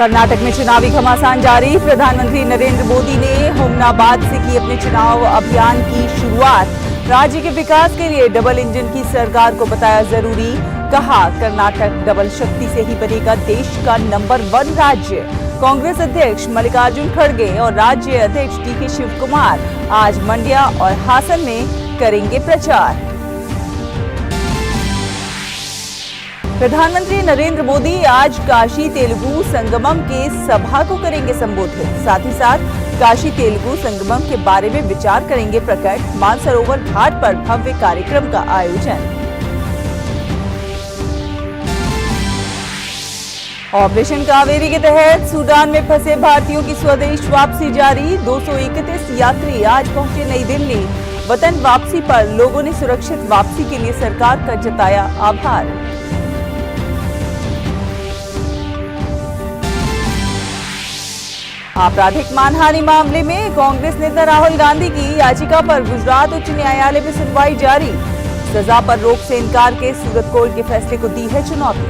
कर्नाटक में चुनावी घमासान जारी। प्रधानमंत्री नरेंद्र मोदी ने हुमनाबाद से की अपने चुनाव अभियान की शुरुआत। राज्य के विकास के लिए डबल इंजन की सरकार को बताया जरूरी। कहा, कर्नाटक डबल शक्ति से ही बनेगा देश का नंबर 1 राज्य। कांग्रेस अध्यक्ष मल्लिकार्जुन खड़गे और राज्य अध्यक्ष डीके शिवकुमार आज मंड्या और हासन में करेंगे प्रचार। प्रधानमंत्री नरेंद्र मोदी आज काशी तेलुगु संगमम के सभा को करेंगे संबोधित। साथ ही साथ काशी तेलुगु संगमम के बारे में विचार करेंगे प्रकट। मानसरोवर घाट पर भव्य कार्यक्रम का आयोजन। ऑपरेशन कावेरी के तहत सूडान में फंसे भारतीयों की स्वदेश वापसी जारी। 231 यात्री आज पहुंचे नई दिल्ली। वतन वापसी पर लोगों ने सुरक्षित वापसी के लिए सरकार का जताया आभार। आपराधिक मानहानि मामले में कांग्रेस नेता राहुल गांधी की याचिका पर गुजरात उच्च न्यायालय में सुनवाई जारी। सजा पर रोक से इनकार के सूरत कोर्ट के फैसले को दी है चुनौती।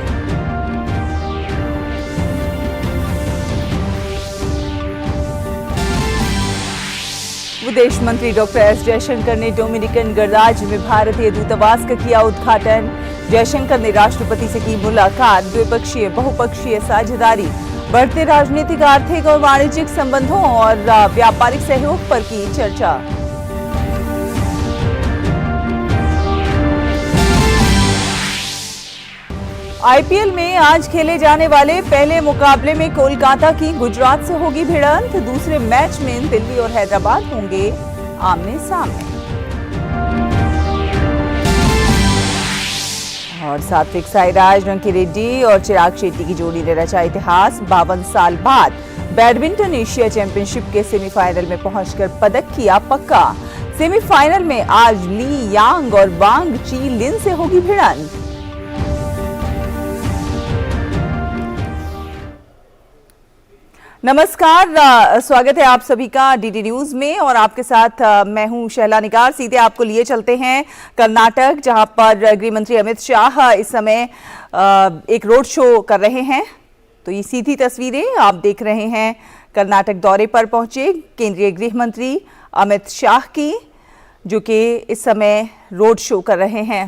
विदेश मंत्री डॉक्टर एस जयशंकर ने डोमिनिकन गणराज्य में भारतीय दूतावास का किया उद्घाटन। जयशंकर ने राष्ट्रपति से की मुलाकात। द्विपक्षीय बहुपक्षीय साझेदारी, बढ़ते राजनीतिक, आर्थिक और वाणिज्यिक संबंधों और व्यापारिक सहयोग पर की चर्चा। आईपीएल में आज खेले जाने वाले पहले मुकाबले में कोलकाता की गुजरात से होगी भिड़ंत। दूसरे मैच में दिल्ली और हैदराबाद होंगे आमने सामने। और सात्विक साईराज, रंकी रेड्डी और चिराग शेट्टी की जोड़ी ने रचा इतिहास। 52 साल बाद बैडमिंटन एशिया चैंपियनशिप के सेमीफाइनल में पहुंचकर पदक किया पक्का। सेमीफाइनल में आज ली यांग और वांग ची लिन से होगी भिड़ंत। नमस्कार, स्वागत है आप सभी का डीडी न्यूज में और आपके साथ मैं हूं शैला निगार। सीधे आपको लिए चलते हैं कर्नाटक, जहां पर गृह मंत्री अमित शाह इस समय एक रोड शो कर रहे हैं। तो ये सीधी तस्वीरें आप देख रहे हैं कर्नाटक दौरे पर पहुंचे केंद्रीय गृह मंत्री अमित शाह की, जो कि इस समय रोड शो कर रहे हैं।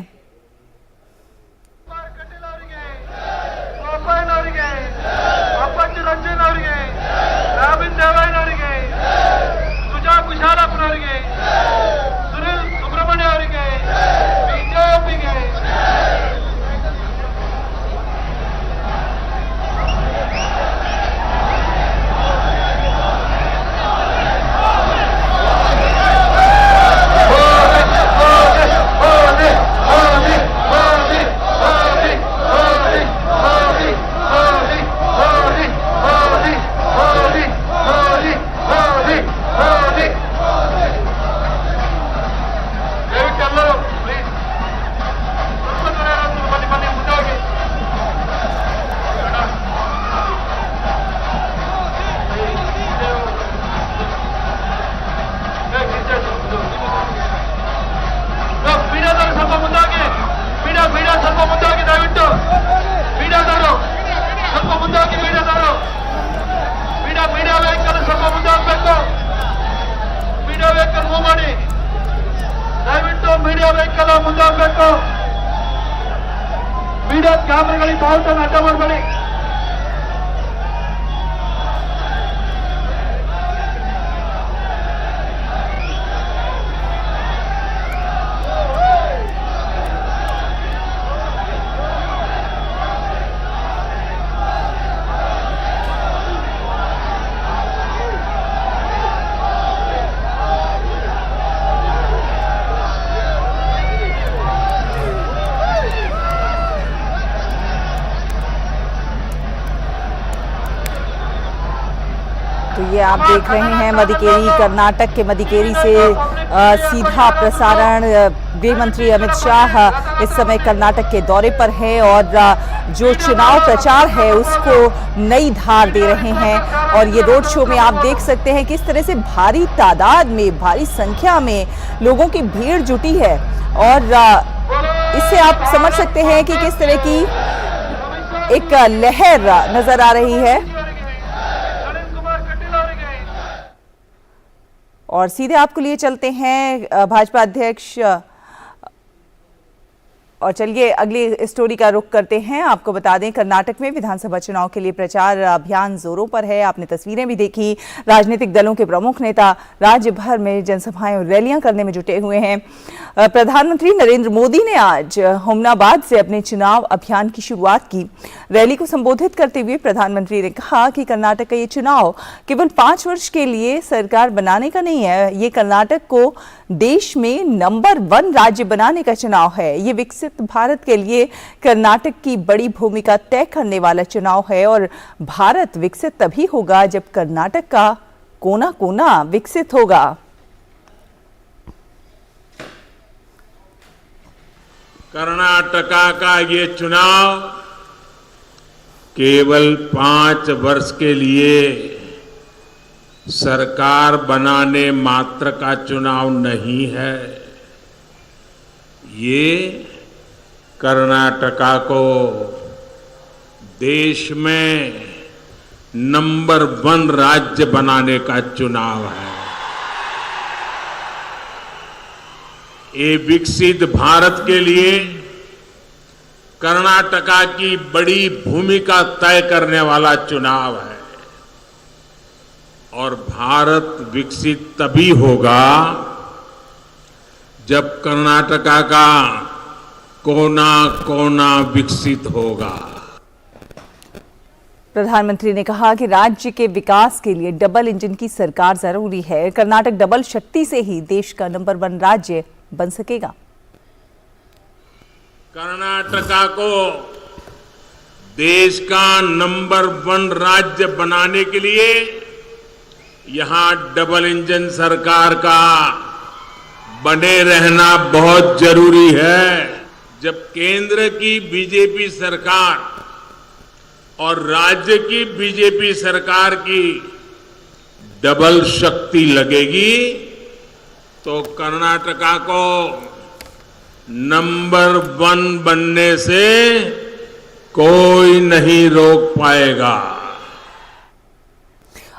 ಮೀಡಿಯಾ ಕ್ಯಾಮೆರಾಗಳಿಗೆ ಬಾವುಟವನ್ನು ಅಡ್ಡ ಮಾಡಬೇಡಿ. तो ये आप देख रहे हैं मदिकेरी, कर्नाटक के मदिकेरी से सीधा प्रसारण। गृह मंत्री अमित शाह इस समय कर्नाटक के दौरे पर हैं और जो चुनाव प्रचार है उसको नई धार दे रहे हैं। और ये रोड शो में आप देख सकते हैं किस तरह से भारी तादाद में, भारी संख्या में लोगों की भीड़ जुटी है और इससे आप समझ सकते हैं कि किस तरह की एक लहर नजर आ रही है। और सीधे आपको लिए चलते हैं भाजपा अध्यक्ष, और चलिए अगली स्टोरी का रुख करते हैं। आपको बता दें, कर्नाटक में विधानसभा चुनाव के लिए प्रचार अभियान जोरों पर है। आपने तस्वीरें भी देखी। राजनीतिक दलों के प्रमुख नेता राज्य भर में जनसभाएं और रैलियां करने में जुटे हुए हैं। प्रधानमंत्री नरेंद्र मोदी ने आज हुमनाबाद से अपने चुनाव अभियान की शुरुआत की। रैली को संबोधित करते हुए प्रधानमंत्री ने कहा कि कर्नाटक का ये चुनाव केवल 5 वर्ष के लिए सरकार बनाने का नहीं है, ये कर्नाटक को देश में नंबर 1 राज्य बनाने का चुनाव है। ये विकसित भारत के लिए कर्नाटक की बड़ी भूमिका तय करने वाला चुनाव है और भारत विकसित तभी होगा जब कर्नाटक का कोना कोना विकसित होगा। कर्नाटका का ये चुनाव केवल 5 वर्ष के लिए सरकार बनाने मात्र का चुनाव नहीं है। ये कर्नाटका को देश में नंबर 1 राज्य बनाने का चुनाव है। ये विकसित भारत के लिए कर्नाटका की बड़ी भूमिका तय करने वाला चुनाव है और भारत विकसित तभी होगा जब कर्नाटका का कोना कोना विकसित होगा। प्रधानमंत्री ने कहा कि राज्य के विकास के लिए डबल इंजन की सरकार जरूरी है। कर्नाटक डबल शक्ति से ही देश का नंबर 1 राज्य बन सकेगा। कर्नाटका को देश का नंबर 1 राज्य बनाने के लिए यहां डबल इंजन सरकार का बने रहना बहुत जरूरी है। जब केंद्र की बीजेपी सरकार और राज्य की बीजेपी सरकार की डबल शक्ति लगेगी तो कर्नाटका को नंबर 1 बनने से कोई नहीं रोक पाएगा।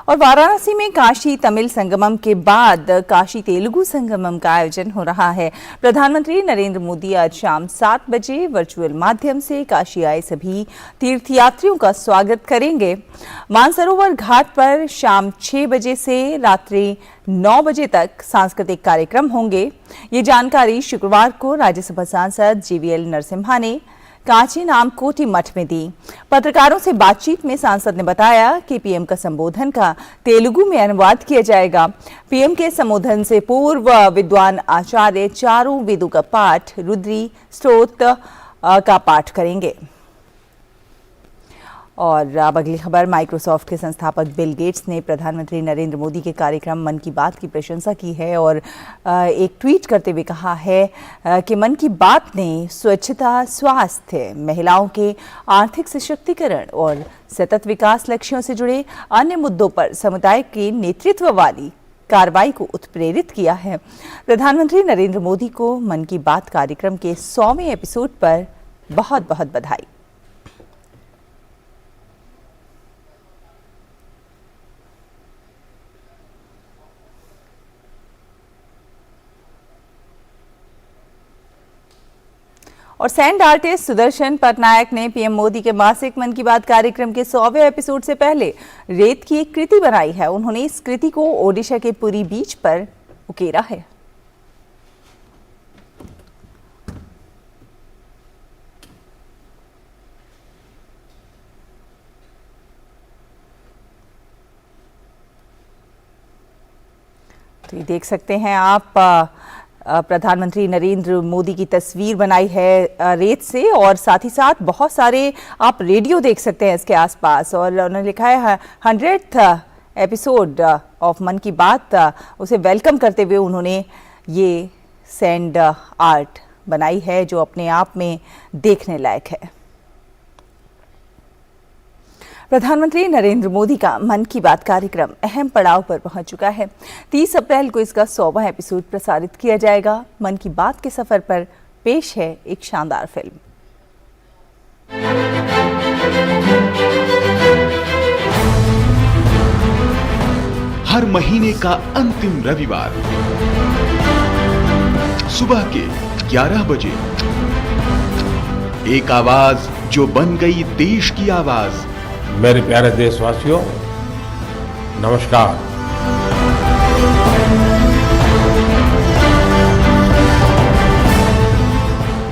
और वाराणसी में काशी तमिल संगमम के बाद काशी तेलुगु संगमम का आयोजन हो रहा है। प्रधानमंत्री नरेंद्र मोदी आज शाम 7 बजे वर्चुअल माध्यम से काशी आए सभी तीर्थयात्रियों का स्वागत करेंगे। मानसरोवर घाट पर शाम 6 बजे से रात्रि 9 बजे तक सांस्कृतिक कार्यक्रम होंगे। ये जानकारी शुक्रवार को राज्यसभा सांसद जीवीएल नरसिम्हा ने कांची नाम कोटी मठ में दी। पत्रकारों से बातचीत में सांसद ने बताया कि पीएम का संबोधन का तेलुगु में अनुवाद किया जाएगा। पीएम के संबोधन से पूर्व विद्वान आचार्य चारों वेदों का पाठ, रुद्री स्तोत्र का पाठ करेंगे। और अब अगली खबर, माइक्रोसॉफ्ट के संस्थापक बिल गेट्स ने प्रधानमंत्री नरेंद्र मोदी के कार्यक्रम मन की बात की प्रशंसा की है और एक ट्वीट करते हुए कहा है कि मन की बात ने स्वच्छता, स्वास्थ्य, महिलाओं के आर्थिक सशक्तिकरण और सतत विकास लक्ष्यों से जुड़े अन्य मुद्दों पर समुदाय के नेतृत्व वाली कार्रवाई को उत्प्रेरित किया है। प्रधानमंत्री नरेंद्र मोदी को मन की बात कार्यक्रम के 100वें एपिसोड पर बहुत बहुत बधाई। और सैंड आर्टिस्ट सुदर्शन पटनायक ने पीएम मोदी के मासिक मन की बात कार्यक्रम के 100वें एपिसोड से पहले रेत की एक कृति बनाई है। उन्होंने इस कृति को ओडिशा के पुरी बीच पर उकेरा है। तो ये देख सकते हैं आप, प्रधानमंत्री नरेंद्र मोदी की तस्वीर बनाई है रेत से और साथ ही साथ बहुत सारे आप रेडियो देख सकते हैं इसके आसपास। और उन्होंने लिखा है 100th एपिसोड ऑफ मन की बात, उसे वेलकम करते हुए उन्होंने ये सैंड आर्ट बनाई है जो अपने आप में देखने लायक है। प्रधानमंत्री नरेंद्र मोदी का मन की बात कार्यक्रम अहम पड़ाव पर पहुंच चुका है। 30 अप्रैल को इसका 100वां एपिसोड प्रसारित किया जाएगा। मन की बात के सफर पर पेश है एक शानदार फिल्म। हर महीने का अंतिम रविवार सुबह के 11 बजे। एक आवाज जो बन गई देश की आवाज। मेरे प्यारे देशवासियों, नमस्कार।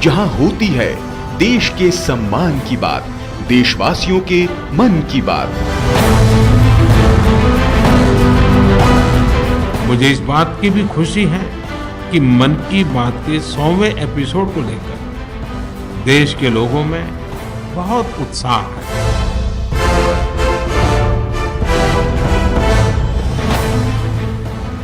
जहां होती है देश के सम्मान की बात, देशवासियों के मन की बात। मुझे इस बात की भी खुशी है कि मन की बात के 100वें एपिसोड को लेकर देश के लोगों में बहुत उत्साह है।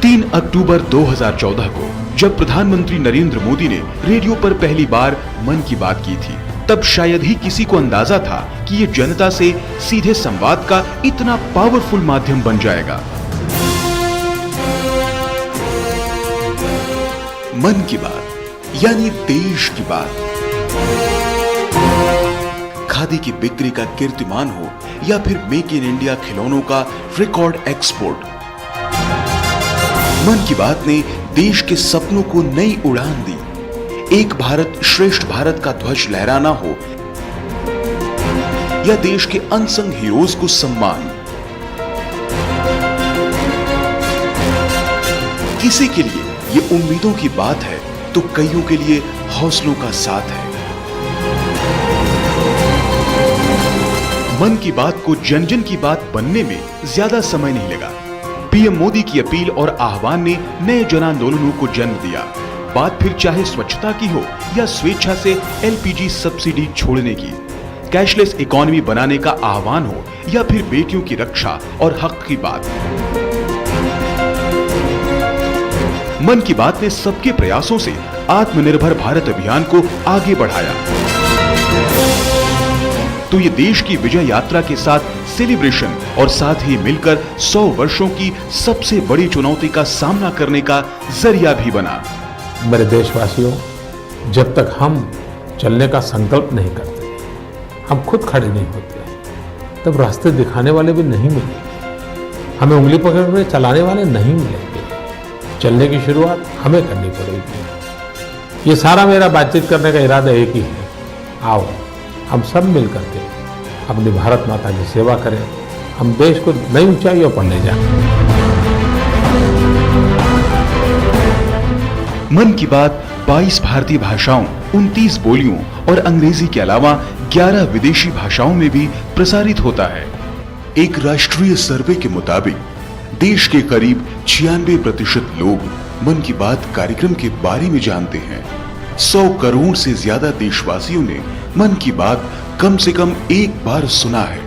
3 अक्टूबर 2014 को जब प्रधानमंत्री नरेंद्र मोदी ने रेडियो पर पहली बार मन की बात की थी, तब शायद ही किसी को अंदाजा था कि ये जनता से सीधे संवाद का इतना पावरफुल माध्यम बन जाएगा। मन की बात यानी देश की बात। खादी की बिक्री का कीर्तिमान हो या फिर मेक इन इंडिया खिलौनों का रिकॉर्ड एक्सपोर्ट, मन की बात ने देश के सपनों को नई उड़ान दी। एक भारत श्रेष्ठ भारत का ध्वज लहराना हो या देश के अनसंग हीरोज को सम्मान, किसी के लिए ये उम्मीदों की बात है तो कईयों के लिए हौसलों का साथ है। मन की बात को जन जन की बात बनने में ज्यादा समय नहीं लगा। पीएम मोदी की अपील और आह्वान ने नए जन आंदोलनों को जन्म दिया। बात फिर चाहे स्वच्छता की हो या स्वेच्छा से एलपीजी सब्सिडी छोड़ने की, कैशलेस इकोनॉमी बनाने का आह्वान हो या फिर बेटियों की रक्षा और हक की बात। मन की बात ने सबके प्रयासों से आत्मनिर्भर भारत अभियान को आगे बढ़ाया। तो ये देश की विजय यात्रा के साथ सेलिब्रेशन और साथ ही मिलकर 100 वर्षों की सबसे बड़ी चुनौती का सामना करने का जरिया भी बना। मेरे देशवासियों, जब तक हम चलने का संकल्प नहीं करते, हम खुद खड़े नहीं होते, तब रास्ते दिखाने वाले भी नहीं मिलेंगे, हमें उंगली पकड़कर चलाने वाले नहीं मिलेंगे। चलने की शुरुआत हमें करनी पड़ेगी। ये सारा मेरा बातचीत करने का इरादा एक ही है, आओ हम सब मिल करके अपनी भारत माता की सेवा करें, हम देश को नई ऊंचाइयों पर ले जाएं। मन की बात 22 भारतीय भाषाओं, 29 बोलियों और अंग्रेजी के अलावा 11 विदेशी भाषाओं में भी प्रसारित होता है। एक राष्ट्रीय सर्वे के मुताबिक देश के करीब 96% लोग मन की बात कार्यक्रम के बारे में जानते हैं। 100 करोड़ से ज्यादा देशवासियों ने मन की बात कम से कम एक बार सुना है।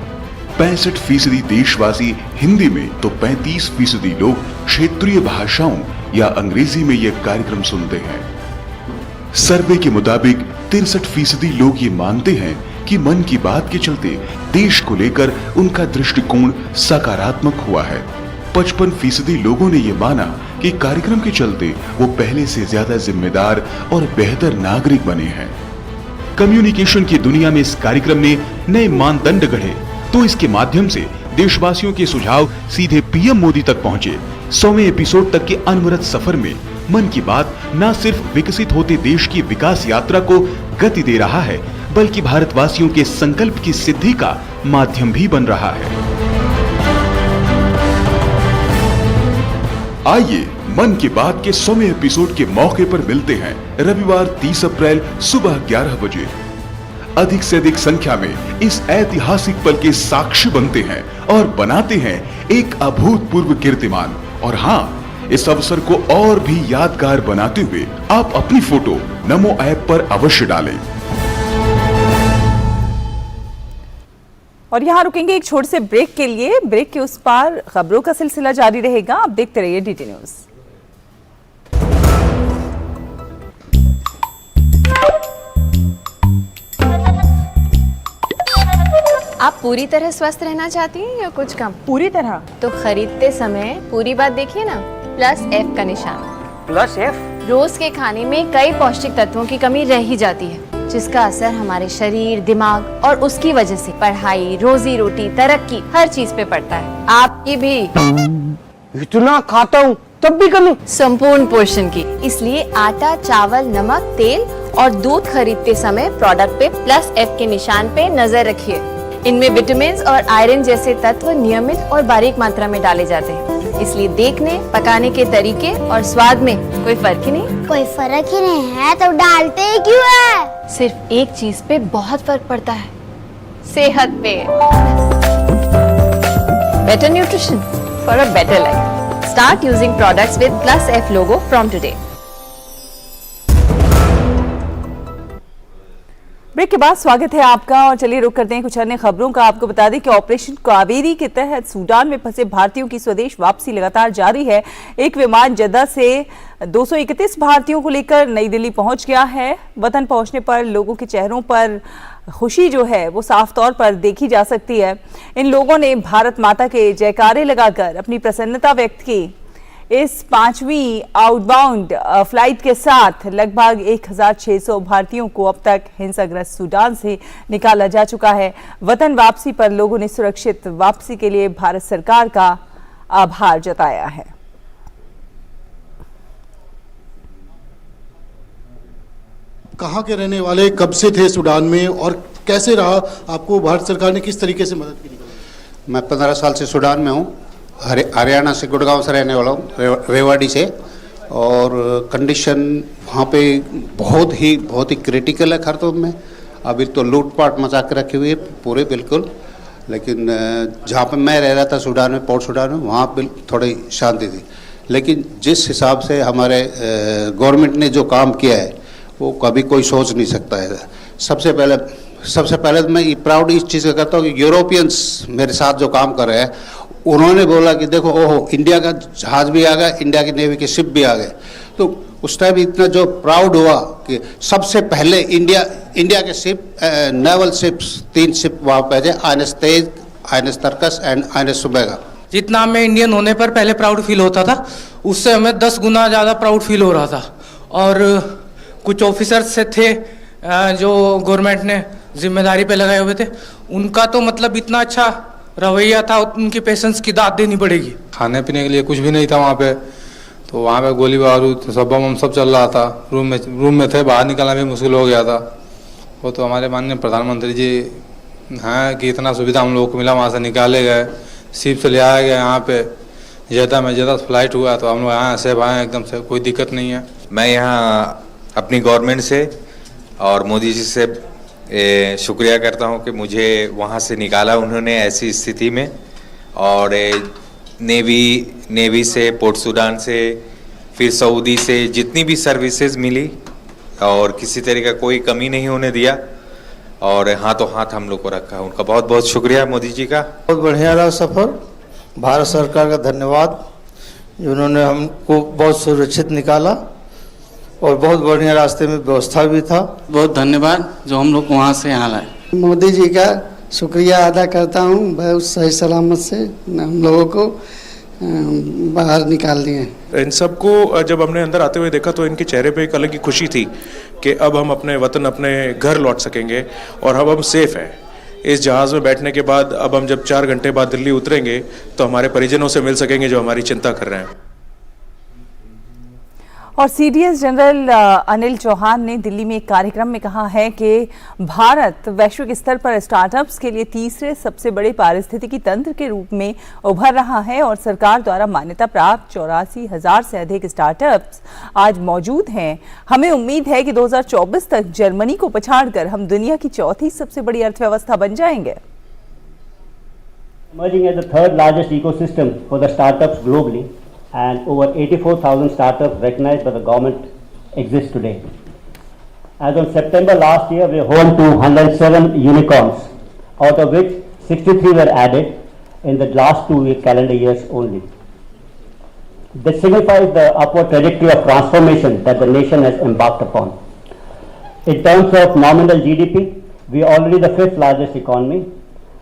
65% देशवासी हिंदी में तो 35% लोग क्षेत्रीय भाषाओं या अंग्रेजी में यह कार्यक्रम सुनते हैं। सर्वे के मुताबिक 63% लोग ये मानते हैं कि मन की बात के चलते देश को लेकर उनका दृष्टिकोण सकारात्मक हुआ है। 55% लोगों ने ये माना कि कार्यक्रम के चलते वो पहले से ज्यादा जिम्मेदार और बेहतर नागरिक बने हैं। कम्युनिकेशन की दुनिया में इस कार्यक्रम ने नए मानदंड गढ़े, तो इसके माध्यम से देशवासियों के सुझाव सीधे पीएम मोदी तक पहुंचे। 100वें एपिसोड तक के अनवरत सफर में मन की बात न सिर्फ विकसित होते देश की विकास यात्रा को गति दे रहा है, बल्कि भारतवासियों के संकल्प की सिद्धि का माध्यम भी बन रहा है। आइए मन की बात के 100वें एपिसोड के मौके पर मिलते हैं रविवार 30 अप्रैल सुबह 11 बजे। अधिक से अधिक संख्या में इस ऐतिहासिक पल के साक्षी बनते हैं और बनाते हैं एक अभूतपूर्व कीर्तिमान। और हाँ, इस अवसर को और भी यादगार बनाते हुए आप अपनी फोटो नमो ऐप पर अवश्य डालें। और यहाँ रुकेंगे एक छोटे से ब्रेक के लिए। ब्रेक के उस पार खबरों का सिलसिला जारी रहेगा। आप देखते रहिए डीटी न्यूज। आप पूरी तरह स्वस्थ रहना चाहती हैं या कुछ कम? पूरी तरह। तो खरीदते समय पूरी बात देखिए ना, +F का निशान। +F? रोज के खाने में कई पौष्टिक तत्वों की कमी रह ही जाती है, जिसका असर हमारे शरीर, दिमाग और उसकी वजह से पढ़ाई, रोजी रोटी, तरक्की हर चीज पे पड़ता है। आपकी भी। इतना खाता हूँ तब भी कमी। संपूर्ण पोषण की, इसलिए आटा, चावल, नमक, तेल और दूध खरीदते समय प्रोडक्ट पे +F के निशान पे नजर रखिए। इनमें विटामिन और आयरन जैसे तत्व नियमित और बारीक मात्रा में डाले जाते हैं, इसलिए देखने, पकाने के तरीके और स्वाद में कोई फर्क ही नहीं। कोई फर्क ही नहीं है तो डालते ही क्यों है? सिर्फ एक चीज पे बहुत फर्क पड़ता है, सेहत पे। Better nutrition for a better life. Start using products with +F logo from today. Break के बाद स्वागत है आपका और चलिए रुक करते हैं कुछ अन्य खबरों का। आपको बता दें कि ऑपरेशन कावेरी के तहत सूडान में फंसे भारतीयों की स्वदेश वापसी लगातार जारी है। एक विमान जद्दा से 231 भारतीयों को लेकर नई दिल्ली पहुंच गया है। वतन पहुंचने पर लोगों के चेहरों पर खुशी जो है वो साफ तौर पर देखी जा सकती है। इन लोगों ने भारत माता के जयकारे लगाकर अपनी प्रसन्नता व्यक्त की। इस 5वीं आउटबाउंड फ्लाइट के साथ लगभग 1600 भारतीयों को अब तक हिंसाग्रस्त सूडान से निकाला जा चुका है। वतन वापसी पर लोगों ने सुरक्षित वापसी के लिए भारत सरकार का आभार जताया है। कहाँ के रहने वाले, कब से थे सूडान में और कैसे रहा? आपको भारत सरकार ने किस तरीके से मदद की? मैं 15 साल से सूडान में हूँ। हरियाणा से, गुड़गांव से रहने वाला हूँ, रेवाड़ी से। और कंडीशन वहाँ पे बहुत ही क्रिटिकल है खार्तूम में। अभी तो लूटपाट मचा के रखी हुई है पूरे बिल्कुल। लेकिन जहाँ पे मैं रह रहा था सूडान में, पोर्ट सूडान में, वहाँ पे थोड़ी शांति थी। लेकिन जिस हिसाब से हमारे गवर्नमेंट ने जो काम किया है वो कभी कोई सोच नहीं सकता है। सबसे पहले मैं ये प्राउड इस चीज़ का करता हूँ कि यूरोपियंस मेरे साथ जो काम कर रहे हैं, उन्होंने बोला कि देखो ओहो, इंडिया का जहाज भी आ गया, इंडिया की नेवी के शिप भी आ गए। तो उस टाइम इतना जो प्राउड हुआ कि सबसे पहले इंडिया के शिप, नेवल शिप्स, 3 शिप वहाँ पे थे, INS Tej, INS Tarkash and INS सुबेगा। जितना हमें इंडियन होने पर पहले प्राउड फील होता था, उससे हमें 10 गुना ज़्यादा प्राउड फील हो रहा था। और कुछ ऑफिसर्स से थे जो गवर्नमेंट ने जिम्मेदारी पे लगाए हुए थे, उनका तो मतलब इतना अच्छा रवैया था, उनकी पेशेंस की दाद देनी पड़ेगी। खाने पीने के लिए कुछ भी नहीं था वहाँ पे, तो वहाँ पे गोली बारूद सब बम सब चल रहा था। रूम में थे, बाहर निकलना भी मुश्किल हो गया था। वो तो हमारे माननीय प्रधानमंत्री जी हैं कि इतना सुविधा हम लोगों को मिला, वहाँ से निकाले गए, शिप से ले आया गया यहाँ पे। जद्दा फ्लाइट हुआ तो हम लोग यहाँ सेफ आए एकदम से, कोई दिक्कत नहीं है। मैं यहाँ अपनी गवर्नमेंट से और मोदी जी से शुक्रिया करता हूँ कि मुझे वहाँ से निकाला उन्होंने ऐसी स्थिति में। और नेवी से, पोर्ट सूडान से, फिर सऊदी से जितनी भी सर्विसेज मिली और किसी तरह का कोई कमी नहीं होने दिया और हाथों हाथ हम लोग को रखा। उनका बहुत बहुत शुक्रिया मोदी जी का। बहुत बढ़िया रहा सफ़र। भारत सरकार का धन्यवाद, उन्होंने हमको बहुत सुरक्षित निकाला और बहुत बढ़िया रास्ते में व्यवस्था भी था। बहुत धन्यवाद जो हम लोग वहाँ से यहाँ लाए। मोदी जी का शुक्रिया अदा करता हूँ, बहुत सही सलामत से हम लोगों को बाहर निकाल दिए। इन सबको जब हमने अंदर आते हुए देखा तो इनके चेहरे पे एक अलग ही खुशी थी कि अब हम अपने वतन, अपने घर लौट सकेंगे और अब हम सेफ हैं। इस जहाज़ में बैठने के बाद अब हम जब 4 घंटे बाद दिल्ली उतरेंगे तो हमारे परिजनों से मिल सकेंगे जो हमारी चिंता कर रहे हैं। और सीडीएस जनरल अनिल चौहान ने दिल्ली में एक कार्यक्रम में कहा है कि भारत वैश्विक स्तर पर स्टार्टअप्स के लिए तीसरे सबसे बड़े पारिस्थितिकी तंत्र के रूप में उभर रहा है और सरकार द्वारा मान्यता प्राप्त 84,000 से अधिक स्टार्टअप्स आज मौजूद हैं। हमें उम्मीद है कि 2024 तक जर्मनी को पछाड़कर हम दुनिया की चौथी सबसे बड़ी अर्थव्यवस्था बन जाएंगे। Emerging as the third largest ecosystem for the startups globally, and over 84,000 startups recognized by the government exist today. As of September last year, we were home to 107 unicorns, out of which 63 were added in the last 2 calendar years only. This signifies the upward trajectory of transformation that the nation has embarked upon. In terms of nominal GDP, we are already the 5th largest economy,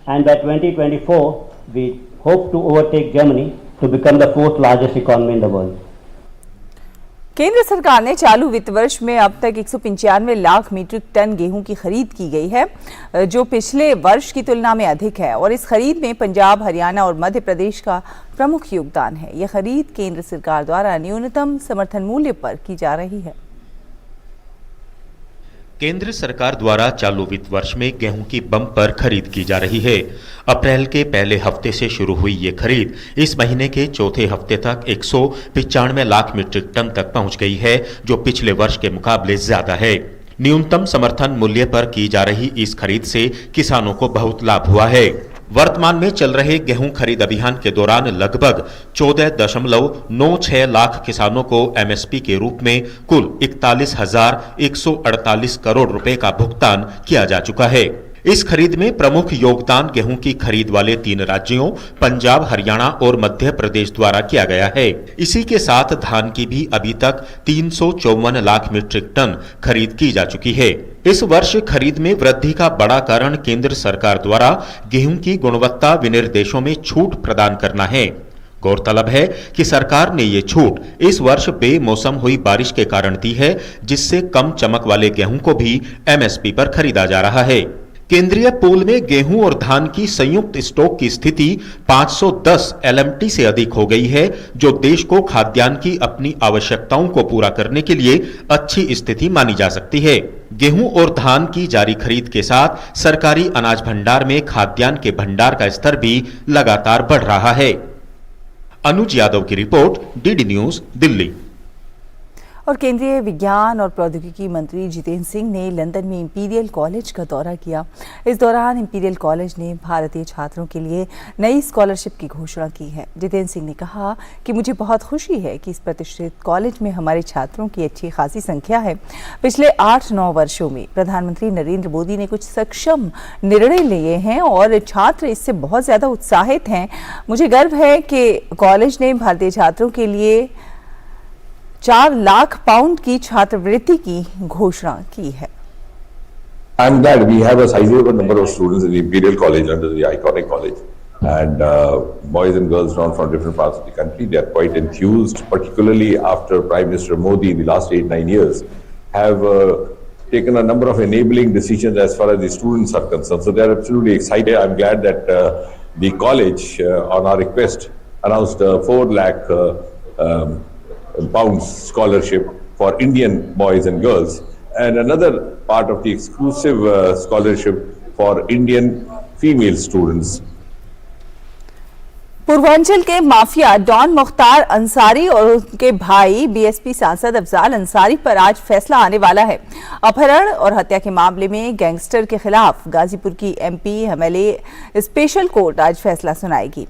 and by 2024, we hope to overtake Germany to become the 4th largest economy in the world. केंद्र सरकार ने चालू वित्त वर्ष में अब तक 195 lakh metric ton गेहूं की खरीद की गई है, जो पिछले वर्ष की तुलना में अधिक है। और इस खरीद में पंजाब, हरियाणा और मध्य प्रदेश का प्रमुख योगदान है। यह खरीद केंद्र सरकार द्वारा न्यूनतम समर्थन मूल्य पर की जा रही है। केंद्र सरकार द्वारा चालू वित्त वर्ष में गेहूं की बम्पर खरीद की जा रही है। अप्रैल के पहले हफ्ते से शुरू हुई ये खरीद इस महीने के चौथे हफ्ते तक 195 लाख मीट्रिक टन तक पहुंच गई है, जो पिछले वर्ष के मुकाबले ज्यादा है। न्यूनतम समर्थन मूल्य पर की जा रही इस खरीद से किसानों को बहुत लाभ हुआ है। वर्तमान में चल रहे गेहूं खरीद अभियान के दौरान लगभग 14.96 लाख किसानों को एमएसपी के रूप में कुल 41,148 करोड़ रुपए का भुगतान किया जा चुका है। इस खरीद में प्रमुख योगदान गेहूं की खरीद वाले 3 राज्यों पंजाब, हरियाणा और मध्य प्रदेश द्वारा किया गया है। इसी के साथ धान की भी अभी तक 354 लाख मीट्रिक टन खरीद की जा चुकी है। इस वर्ष खरीद में वृद्धि का बड़ा कारण केंद्र सरकार द्वारा गेहूं की गुणवत्ता विनिर्देशों में छूट प्रदान करना है। गौरतलब है कि सरकार ने ये छूट इस वर्ष बेमौसम हुई बारिश के कारण दी है, जिससे कम चमक वाले गेहूं को भी एमएसपी पर खरीदा जा रहा है। केंद्रीय पूल में गेहूं और धान की संयुक्त स्टॉक की स्थिति 510 एलएमटी से अधिक हो गई है, जो देश को खाद्यान्न की अपनी आवश्यकताओं को पूरा करने के लिए अच्छी स्थिति मानी जा सकती है। गेहूं और धान की जारी खरीद के साथ सरकारी अनाज भंडार में खाद्यान्न के भंडार का स्तर भी लगातार बढ़ रहा है। अनुज यादव की रिपोर्ट, डीडी न्यूज, दिल्ली। और केंद्रीय विज्ञान और प्रौद्योगिकी मंत्री जितेंद्र सिंह ने लंदन में इंपीरियल कॉलेज का दौरा किया। इस दौरान इंपीरियल कॉलेज ने भारतीय छात्रों के लिए नई स्कॉलरशिप की घोषणा की है। जितेंद्र सिंह ने कहा कि मुझे बहुत खुशी है कि इस प्रतिष्ठित कॉलेज में हमारे छात्रों की अच्छी खासी संख्या है। पिछले 8-9 वर्षों में प्रधानमंत्री नरेंद्र मोदी ने कुछ सक्षम निर्णय लिए हैं और छात्र इससे बहुत ज़्यादा उत्साहित हैं। मुझे गर्व है कि कॉलेज ने भारतीय छात्रों के लिए 4 लाख पाउंड की छात्रवृत्ति की घोषणा की है। I'm glad we have a sizable number of students in the Imperial College under the iconic college, and boys and girls from different parts of the country. They are quite enthused, particularly after Prime Minister Modi in the last 8-9 years have taken a number of enabling decisions as far as the students are concerned. So they are absolutely excited. I'm glad that the college, on our request, announced 4 lakh pounds scholarship for Indian boys and girls, and another part of the exclusive scholarship for Indian female students. Purvanchal के mafia don Mukhtar Ansari और उनके भाई BSP सांसद अफजाल अंसारी पर आज फैसला आने वाला है। अपहरण और हत्या के मामले में गैंगस्टर के खिलाफ गाजीपुर की एमपी एमएलए स्पेशल कोर्ट आज फैसला सुनाएगी।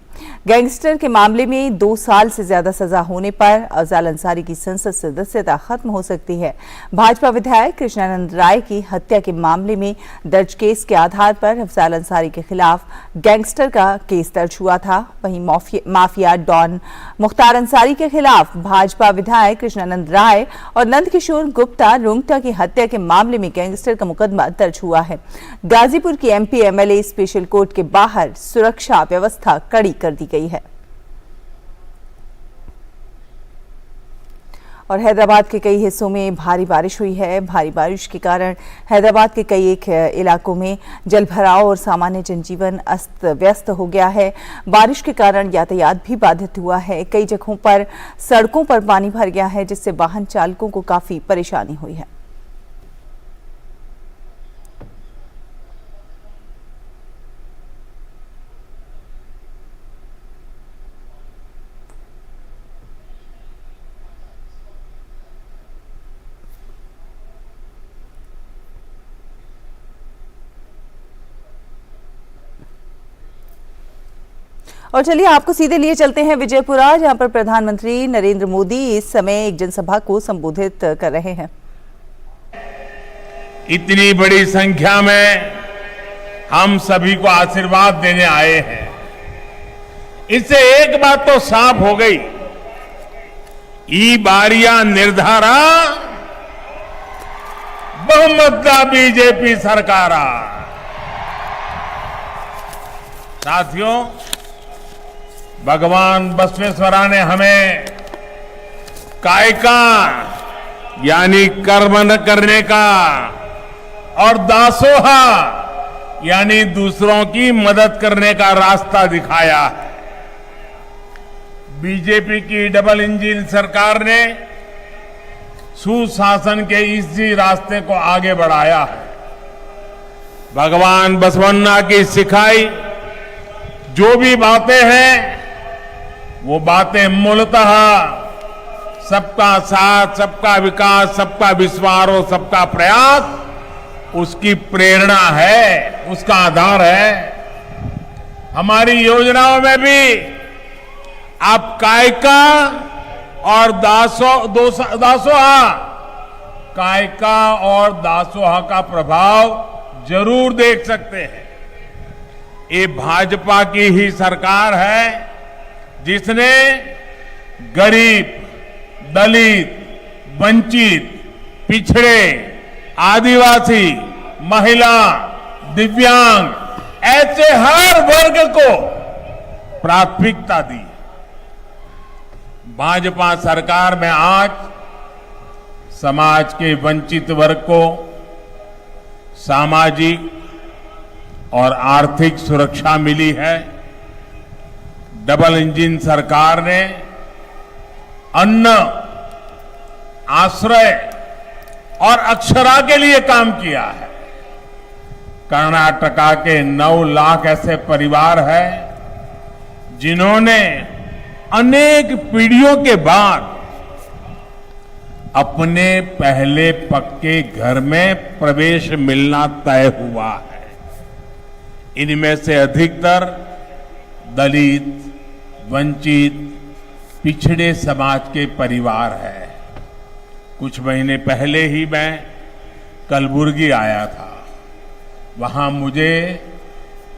गैंगस्टर के मामले में 2 साल से ज्यादा सजा होने पर अफजाल अंसारी की संसद सदस्यता खत्म हो सकती है। भाजपा विधायक कृष्णानंद राय की हत्या के मामले में दर्ज केस के आधार पर अफजाल अंसारी के खिलाफ गैंगस्टर का केस दर्ज हुआ था। वहीं माफिया डॉन मुख्तार अंसारी के खिलाफ भाजपा विधायक कृष्णानंद राय और नंदकिशोर गुप्ता रुंगटा की हत्या के मामले में गैंगस्टर का मुकदमा दर्ज हुआ है। गाजीपुर की एमपी एमएलए स्पेशल कोर्ट के बाहर सुरक्षा व्यवस्था कड़ी कर दी गई है। और हैदराबाद के कई हिस्सों में भारी बारिश हुई है। भारी बारिश के कारण हैदराबाद के कई इलाकों में जलभराव और सामान्य जनजीवन अस्त व्यस्त हो गया है। बारिश के कारण यातायात भी बाधित हुआ है। कई जगहों पर सड़कों पर पानी भर गया है, जिससे वाहन चालकों को काफी परेशानी हुई है। और चलिए आपको सीधे लिए चलते हैं विजयपुरा, जहां पर प्रधानमंत्री नरेंद्र मोदी इस समय एक जनसभा को संबोधित कर रहे हैं। इतनी बड़ी संख्या में हम सभी को आशीर्वाद देने आए हैं। इससे एक बात तो साफ हो गई, ई बारिया निर्धारा बहुमत बीजेपी सरकार। साथियों, भगवान बसवेश्वरा ने हमें कायका यानी कर्म न करने का और दासोहा यानी दूसरों की मदद करने का रास्ता दिखाया है। बीजेपी की डबल इंजन सरकार ने सुशासन के इसी रास्ते को आगे बढ़ाया है। भगवान बसवन्ना की सिखाई जो भी बातें हैं वो बातें मूलतः सबका साथ, सबका विकास, सबका विश्वास और सबका प्रयास उसकी प्रेरणा है, उसका आधार है। हमारी योजनाओं में भी आप कायका और दासोहा, कायका और दासोहा का प्रभाव जरूर देख सकते हैं। ये भाजपा की ही सरकार है जिसने गरीब, दलित, वंचित, पिछड़े, आदिवासी, महिला, दिव्यांग ऐसे हर वर्ग को प्राथमिकता दी। भाजपा सरकार में आज समाज के वंचित वर्ग को सामाजिक और आर्थिक सुरक्षा मिली है। डबल इंजन सरकार ने अन्न, आश्रय और अक्षरा के लिए काम किया है। कर्नाटका के 9 लाख ऐसे परिवार हैं जिन्होंने अनेक पीढ़ियों के बाद अपने पहले पक्के घर में प्रवेश मिलना तय हुआ है। इनमें से अधिकतर दलित, वंचित, पिछड़े समाज के परिवार हैं। कुछ महीने पहले ही मैं कलबुर्गी आया था। वहां मुझे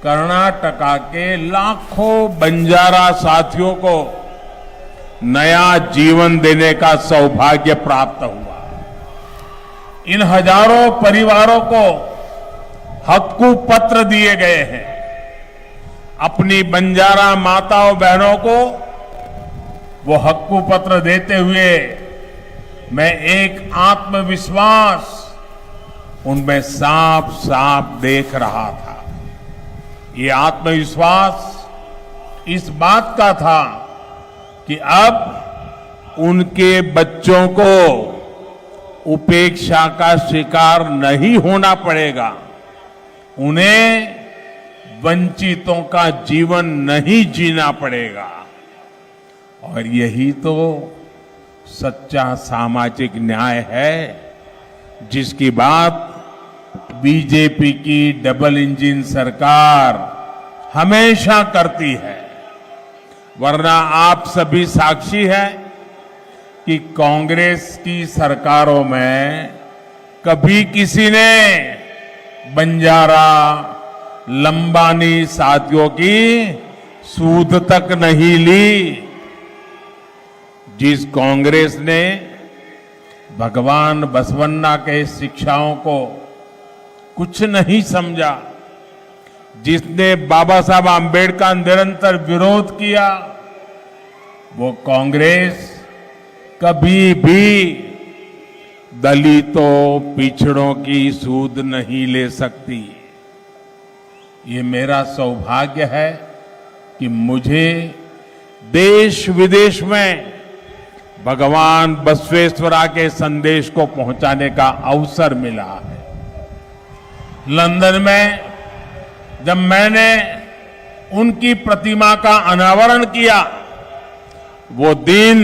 कर्नाटका के लाखों बंजारा साथियों को नया जीवन देने का सौभाग्य प्राप्त हुआ। इन हजारों परिवारों को हक्कू पत्र दिए गए हैं। अपनी बंजारा माताओं बहनों को वो हक्कू पत्र देते हुए मैं एक आत्मविश्वास उनमें साफ साफ देख रहा था। ये आत्मविश्वास इस बात का था कि अब उनके बच्चों को उपेक्षा का शिकार नहीं होना पड़ेगा, उन्हें वंचितों का जीवन नहीं जीना पड़ेगा। और यही तो सच्चा सामाजिक न्याय है जिसकी बात बीजेपी की डबल इंजन सरकार हमेशा करती है। वरना आप सभी साक्षी हैं कि कांग्रेस की सरकारों में कभी किसी ने बंजारा, लंबानी साथियों की सूद तक नहीं ली। जिस कांग्रेस ने भगवान बसवन्ना के शिक्षाओं को कुछ नहीं समझा, जिसने बाबा साहब आम्बेडकर का निरंतर विरोध किया, वो कांग्रेस कभी भी दलितों, पिछड़ों की सूद नहीं ले सकती। ये मेरा सौभाग्य है कि मुझे देश विदेश में भगवान बसवेश्वरा के संदेश को पहुंचाने का अवसर मिला है। लंदन में जब मैंने उनकी प्रतिमा का अनावरण किया, वो दिन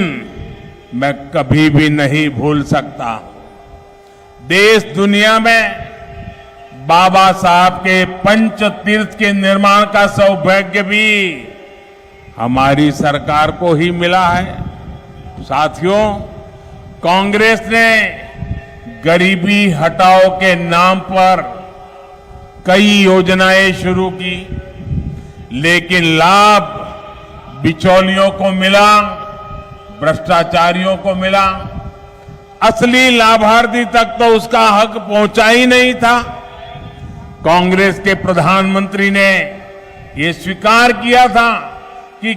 मैं कभी भी नहीं भूल सकता हूं। देश दुनिया में बाबा साहब के पंच तीर्थ के निर्माण का सौभाग्य भी हमारी सरकार को ही मिला है। साथियों, कांग्रेस ने गरीबी हटाओ के नाम पर कई योजनाएं शुरू की, लेकिन लाभ बिचौलियों को मिला, भ्रष्टाचारियों को मिला। असली लाभार्थी तक तो उसका हक पहुंचा ही नहीं था। कांग्रेस के प्रधानमंत्री ने ये स्वीकार किया था कि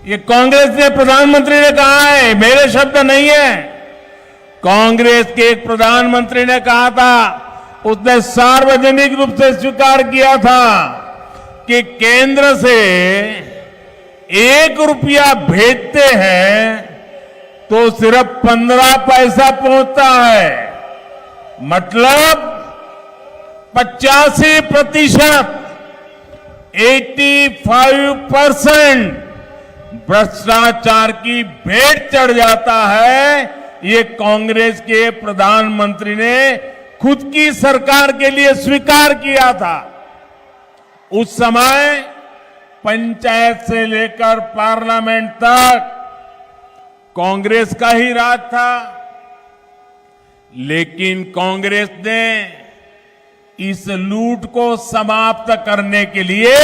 ये कांग्रेस ने, प्रधानमंत्री ने कहा है, मेरे शब्द नहीं है। कांग्रेस के एक प्रधानमंत्री ने कहा था, उसने सार्वजनिक रूप से स्वीकार किया था कि केंद्र से 1 रुपया भेजते हैं तो सिर्फ 15 पैसा पहुंचता है। मतलब 85%, 85% भ्रष्टाचार की भेंट चढ़ जाता है। ये कांग्रेस के प्रधानमंत्री ने खुद की सरकार के लिए स्वीकार किया था। उस समय पंचायत से लेकर पार्लियामेंट तक कांग्रेस का ही राज था, लेकिन कांग्रेस ने इस लूट को समाप्त करने के लिए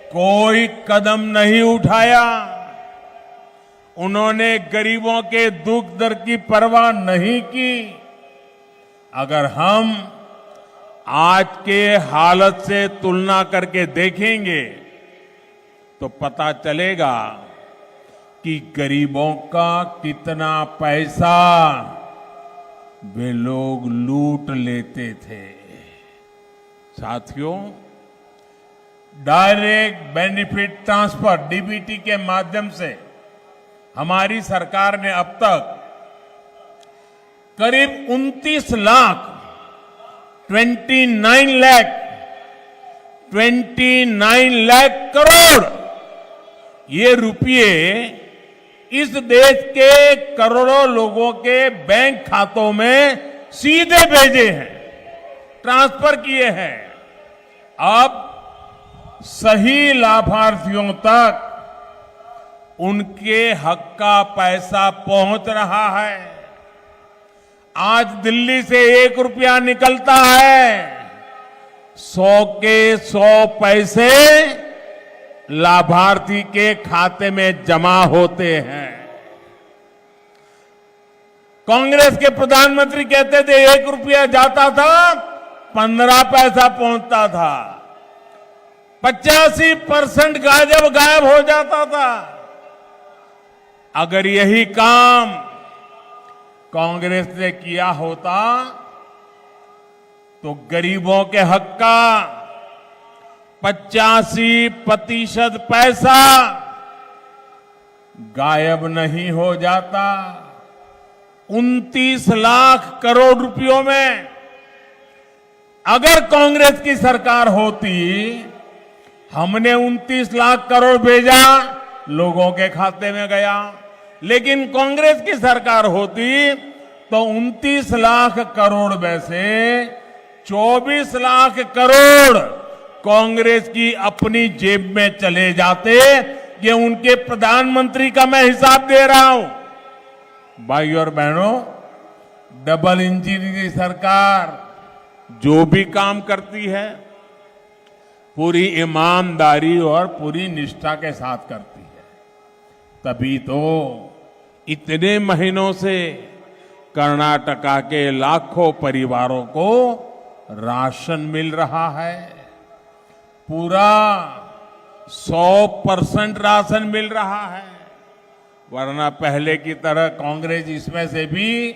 कोई कदम नहीं उठाया। उन्होंने गरीबों के दुख दर्द की परवाह नहीं की। अगर हम आज के हालत से तुलना करके देखेंगे तो पता चलेगा कि गरीबों का कितना पैसा वे लोग लूट लेते थे। साथियों, डायरेक्ट बेनिफिट ट्रांसफर डीबीटी के माध्यम से हमारी सरकार ने अब तक करीब 29 लाख 29 लाख करोड़ ये रुपये इस देश के करोड़ों लोगों के बैंक खातों में सीधे भेजे हैं, ट्रांसफर किए हैं। अब सही लाभार्थियों तक उनके हक का पैसा पहुंच रहा है। आज दिल्ली से 1 रुपया निकलता है, 100 के 100 पैसे लाभार्थी के खाते में जमा होते हैं। कांग्रेस के प्रधानमंत्री कहते थे 1 रुपया जाता था, 15 पैसा पहुंचता था, 85% गायब हो जाता था। अगर यही काम कांग्रेस ने किया होता तो गरीबों के हक का 85% पैसा गायब नहीं हो जाता। 29 लाख करोड़ रुपयों में अगर कांग्रेस की सरकार होती, हमने 29 लाख करोड़ भेजा, लोगों के खाते में गया। लेकिन कांग्रेस की सरकार होती तो 29 लाख करोड़ में से 24 लाख करोड़ कांग्रेस की अपनी जेब में चले जाते। ये उनके प्रधानमंत्री का मैं हिसाब दे रहा हूं। भाई और बहनों, डबल इंजन की सरकार जो भी काम करती है पूरी ईमानदारी और पूरी निष्ठा के साथ करती है। तभी तो इतने महीनों से कर्नाटका के लाखों परिवारों को राशन मिल रहा है। पूरा 100% राशन मिल रहा है, वरना पहले की तरह कांग्रेस इसमें से भी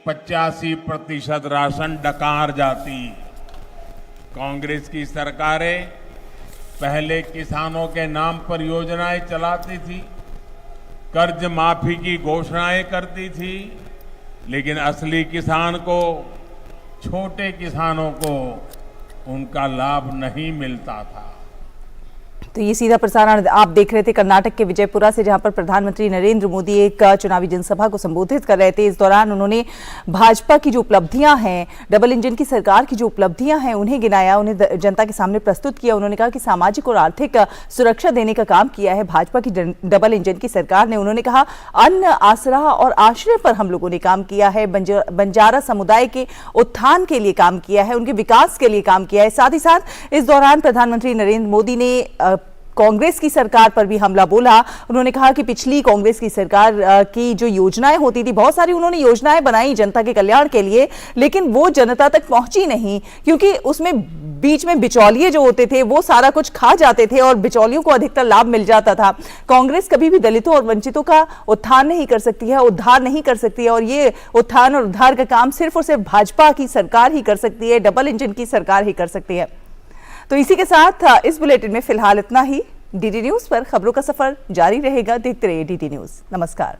85% राशन डकार जाती। कांग्रेस की सरकारें पहले किसानों के नाम पर योजनाएं चलाती थी, कर्ज माफी की घोषणाएं करती थी, लेकिन असली किसान को, छोटे किसानों को उनका लाभ नहीं मिलता था। तो ये सीधा प्रसारण आप देख रहे थे कर्नाटक के विजयपुरा से, जहां पर प्रधानमंत्री नरेंद्र मोदी एक चुनावी जनसभा को संबोधित कर रहे थे। इस दौरान उन्होंने भाजपा की जो उपलब्धियां हैं, डबल इंजन की सरकार की जो उपलब्धियां हैं, उन्हें गिनाया, उन्हें जनता के सामने प्रस्तुत किया। उन्होंने कहा कि सामाजिक और आर्थिक सुरक्षा देने का काम किया है भाजपा की डबल इंजन की सरकार ने। उन्होंने कहा अन्न, आसरा और आश्रय पर हम लोगों ने काम किया है, बंजारा समुदाय के उत्थान के लिए काम किया है, उनके विकास के लिए काम किया है। साथ ही साथ इस दौरान प्रधानमंत्री नरेंद्र मोदी ने कांग्रेस की सरकार पर भी हमला बोला। उन्होंने कहा कि पिछली कांग्रेस की सरकार की जो योजनाएं होती थी, बहुत सारी उन्होंने योजनाएं बनाई जनता के कल्याण के लिए, लेकिन वो जनता तक पहुंची नहीं, क्योंकि उसमें बीच में बिचौलिए जो होते थे वो सारा कुछ खा जाते थे और बिचौलियों को अधिकतर लाभ मिल जाता था। कांग्रेस कभी भी दलितों और वंचितों का उत्थान नहीं कर सकती है, उद्धार नहीं कर सकती है, और ये उत्थान और उद्धार का काम सिर्फ और सिर्फ भाजपा की सरकार ही कर सकती है, डबल इंजन की सरकार ही कर सकती है। तो इसी के साथ इस बुलेटिन में फिलहाल इतना ही। डीडी न्यूज पर खबरों का सफर जारी रहेगा। देखते रहिए डीडी न्यूज। नमस्कार।